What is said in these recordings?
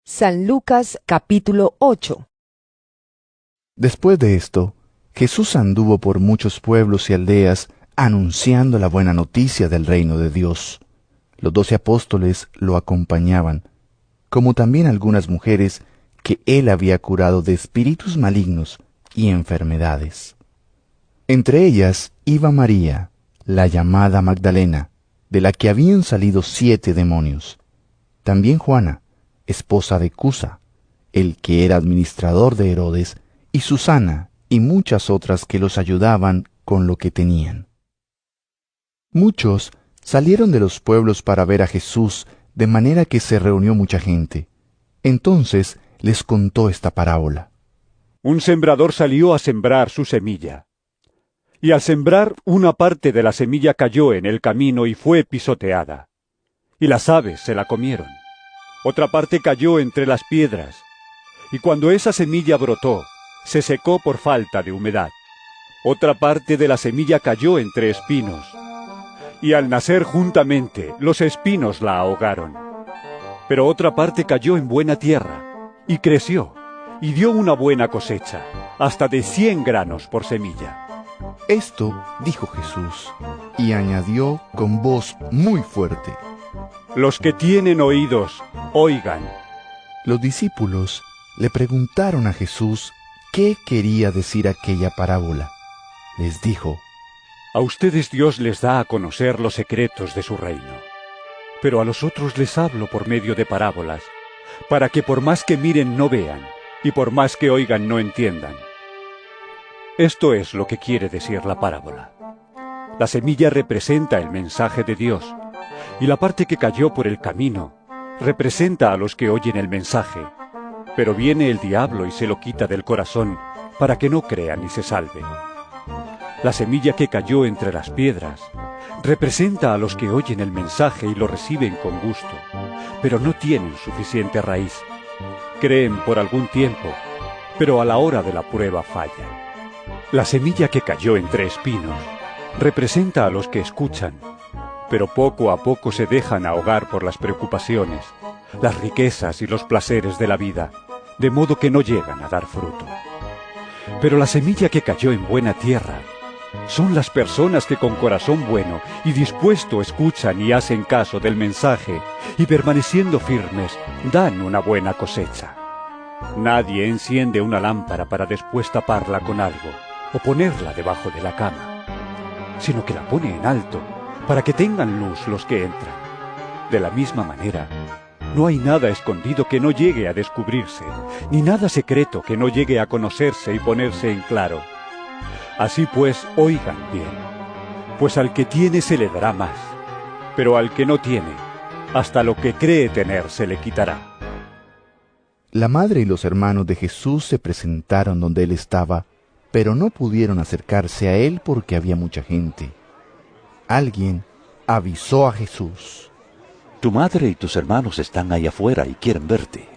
San Lucas capítulo 8. Después de esto, Jesús anduvo por muchos pueblos y aldeas anunciando la buena noticia del reino de Dios. Los 12 apóstoles lo acompañaban, como también algunas mujeres que él había curado de espíritus malignos y enfermedades. Entre ellas iba María, la llamada Magdalena, de la que habían salido 7 demonios. También Juana, esposa de Cusa, el que era administrador de Herodes, y Susana, y muchas otras que los ayudaban con lo que tenían. Muchos salieron de los pueblos para ver a Jesús, de manera que se reunió mucha gente. Entonces les contó esta parábola. Un sembrador salió a sembrar su semilla. Y al sembrar, una parte de la semilla cayó en el camino y fue pisoteada. Y las aves se la comieron. Otra parte cayó entre las piedras. Y cuando esa semilla brotó, se secó por falta de humedad. Otra parte de la semilla cayó entre espinos. Y al nacer juntamente, los espinos la ahogaron. Pero otra parte cayó en buena tierra, y creció, y dio una buena cosecha, hasta de 100 granos por semilla. Esto dijo Jesús, y añadió con voz muy fuerte: Los que tienen oídos, oigan. Los discípulos le preguntaron a Jesús qué quería decir aquella parábola. Les dijo: A ustedes Dios les da a conocer los secretos de su reino. Pero a los otros les hablo por medio de parábolas, para que por más que miren no vean, y por más que oigan no entiendan. Esto es lo que quiere decir la parábola. La semilla representa el mensaje de Dios, y la parte que cayó por el camino representa a los que oyen el mensaje, pero viene el diablo y se lo quita del corazón para que no crean y se salven. La semilla que cayó entre las piedras representa a los que oyen el mensaje y lo reciben con gusto, pero no tienen suficiente raíz. Creen por algún tiempo, pero a la hora de la prueba fallan. La semilla que cayó entre espinos representa a los que escuchan, pero poco a poco se dejan ahogar por las preocupaciones, las riquezas y los placeres de la vida, de modo que no llegan a dar fruto. Pero la semilla que cayó en buena tierra son las personas que con corazón bueno y dispuesto escuchan y hacen caso del mensaje, y permaneciendo firmes dan una buena cosecha. Nadie enciende una lámpara para después taparla con algo o ponerla debajo de la cama, sino que la pone en alto para que tengan luz los que entran. De la misma manera, no hay nada escondido que no llegue a descubrirse, ni nada secreto que no llegue a conocerse y ponerse en claro. Así pues, oigan bien, pues al que tiene se le dará más, pero al que no tiene, hasta lo que cree tener se le quitará. La madre y los hermanos de Jesús se presentaron donde él estaba, pero no pudieron acercarse a él porque había mucha gente. Alguien avisó a Jesús: Tu madre y tus hermanos están ahí afuera y quieren verte.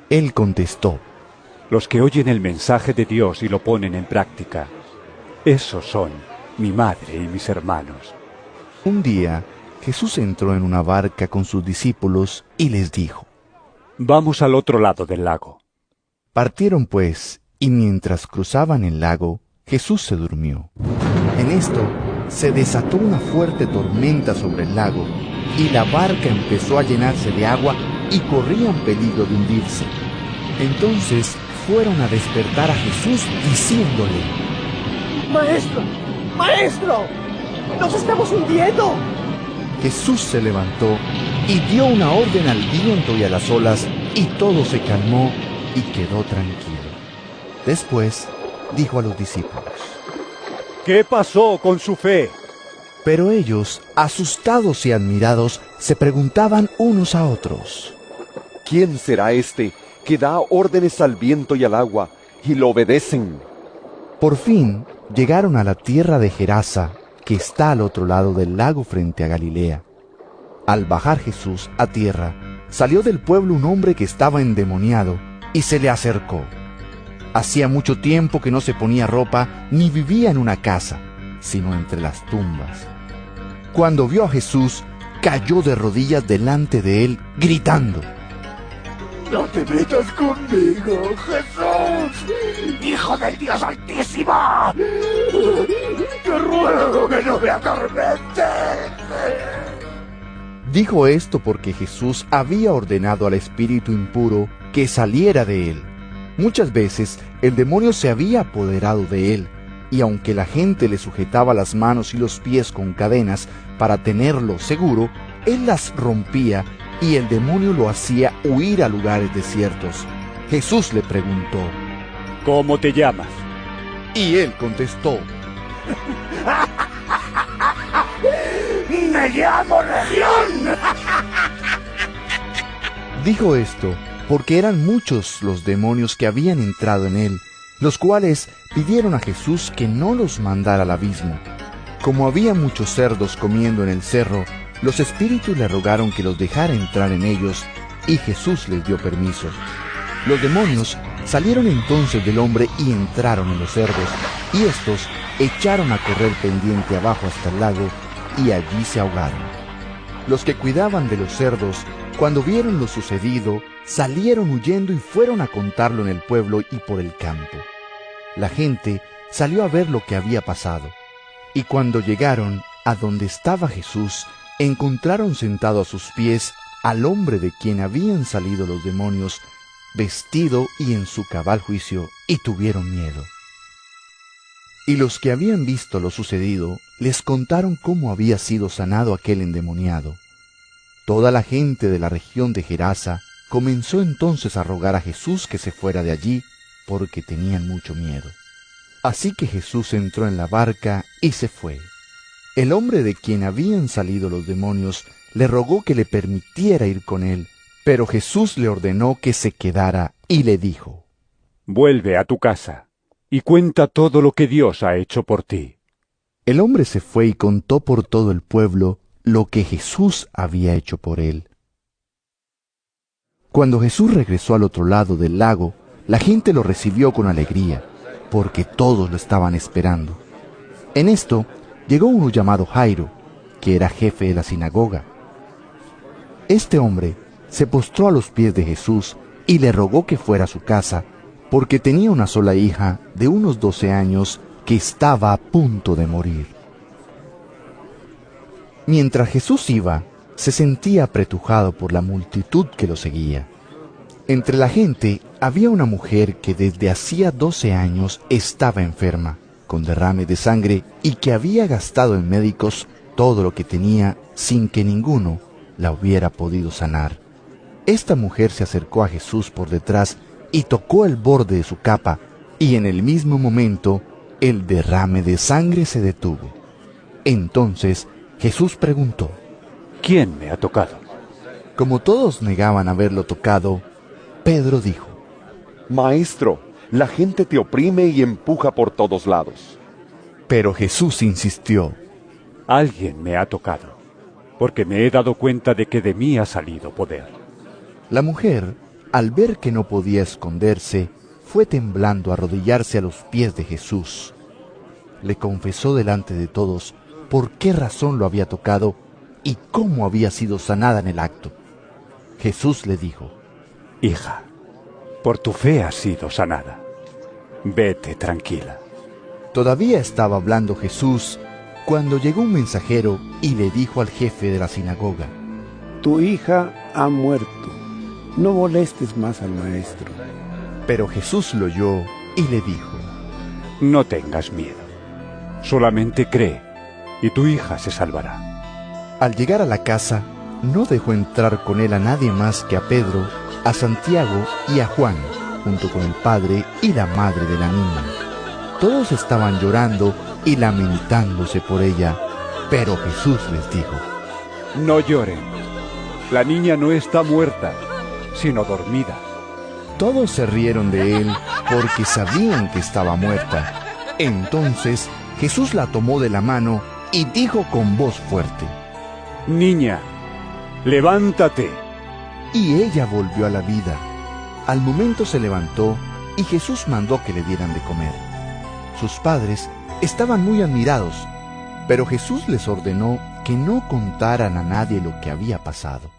Él contestó: Los que oyen el mensaje de Dios y lo ponen en práctica, esos son mi madre y mis hermanos. Un día, Jesús entró en una barca con sus discípulos y les dijo: Vamos al otro lado del lago. Partieron pues, y mientras cruzaban el lago, Jesús se durmió. En esto, se desató una fuerte tormenta sobre el lago, y la barca empezó a llenarse de agua y corría en peligro de hundirse. Entonces fueron a despertar a Jesús diciéndole: ¡Maestro! ¡Maestro! ¡Nos estamos hundiendo! Jesús se levantó y dio una orden al viento y a las olas, y todo se calmó y quedó tranquilo. Después dijo a los discípulos: ¿Qué pasó con su fe? Pero ellos, asustados y admirados, se preguntaban unos a otros: ¿Quién será este que da órdenes al viento y al agua y lo obedecen? Por fin llegaron a la tierra de Gerasa, que está al otro lado del lago frente a Galilea. Al bajar Jesús a tierra, salió del pueblo un hombre que estaba endemoniado y se le acercó. Hacía mucho tiempo que no se ponía ropa ni vivía en una casa, sino entre las tumbas. Cuando vio a Jesús, cayó de rodillas delante de él, gritando: No te metas conmigo, Jesús, Hijo del Dios Altísimo. Te ruego que no me atormentes. Dijo esto porque Jesús había ordenado al espíritu impuro que saliera de él. Muchas veces el demonio se había apoderado de él, y aunque la gente le sujetaba las manos y los pies con cadenas para tenerlo seguro, él las rompía y el demonio lo hacía huir a lugares desiertos. Jesús le preguntó: ¿Cómo te llamas? Y él contestó: ¡Me llamo Legión! Dijo esto porque eran muchos los demonios que habían entrado en él, los cuales pidieron a Jesús que no los mandara al abismo. Como había muchos cerdos comiendo en el cerro, los espíritus le rogaron que los dejara entrar en ellos, y Jesús les dio permiso. Los demonios salieron entonces del hombre y entraron en los cerdos, y estos echaron a correr pendiente abajo hasta el lago, y allí se ahogaron. Los que cuidaban de los cerdos, cuando vieron lo sucedido, salieron huyendo y fueron a contarlo en el pueblo y por el campo. La gente salió a ver lo que había pasado, y cuando llegaron a donde estaba Jesús, encontraron sentado a sus pies al hombre de quien habían salido los demonios, vestido y en su cabal juicio, y tuvieron miedo. Y los que habían visto lo sucedido, les contaron cómo había sido sanado aquel endemoniado. Toda la gente de la región de Gerasa comenzó entonces a rogar a Jesús que se fuera de allí, porque tenían mucho miedo. Así que Jesús entró en la barca y se fue. El hombre de quien habían salido los demonios le rogó que le permitiera ir con él, pero Jesús le ordenó que se quedara y le dijo: Vuelve a tu casa y cuenta todo lo que Dios ha hecho por ti. El hombre se fue y contó por todo el pueblo lo que Jesús había hecho por él. Cuando Jesús regresó al otro lado del lago, la gente lo recibió con alegría, porque todos lo estaban esperando. En esto llegó uno llamado Jairo, que era jefe de la sinagoga. Este hombre se postró a los pies de Jesús y le rogó que fuera a su casa, porque tenía una sola hija de unos 12 años que estaba a punto de morir. Mientras Jesús iba, se sentía apretujado por la multitud que lo seguía. Entre la gente había una mujer que desde hacía 12 años estaba enferma, con derrame de sangre, y que había gastado en médicos todo lo que tenía sin que ninguno la hubiera podido sanar. Esta mujer se acercó a Jesús por detrás y tocó el borde de su capa, y en el mismo momento el derrame de sangre se detuvo. Entonces Jesús preguntó: ¿Quién me ha tocado? Como todos negaban haberlo tocado, Pedro dijo: Maestro, la gente te oprime y empuja por todos lados. Pero Jesús insistió: Alguien me ha tocado, porque me he dado cuenta de que de mí ha salido poder. La mujer, al ver que no podía esconderse, fue temblando a arrodillarse a los pies de Jesús. Le confesó delante de todos por qué razón lo había tocado y cómo había sido sanada en el acto. Jesús le dijo: Hija, por tu fe has sido sanada. Vete tranquila. Todavía estaba hablando Jesús cuando llegó un mensajero y le dijo al jefe de la sinagoga: Tu hija ha muerto. No molestes más al maestro. Pero Jesús lo oyó y le dijo: No tengas miedo. Solamente cree, y tu hija se salvará. Al llegar a la casa, no dejó entrar con él a nadie más que a Pedro, a Santiago y a Juan, junto con el padre y la madre de la niña. Todos estaban llorando y lamentándose por ella, pero Jesús les dijo: No lloren. La niña no está muerta, sino dormida. Todos se rieron de él porque sabían que estaba muerta. Entonces Jesús la tomó de la mano y dijo con voz fuerte: Niña, levántate. Y ella volvió a la vida. Al momento se levantó y Jesús mandó que le dieran de comer. Sus padres estaban muy admirados, pero Jesús les ordenó que no contaran a nadie lo que había pasado.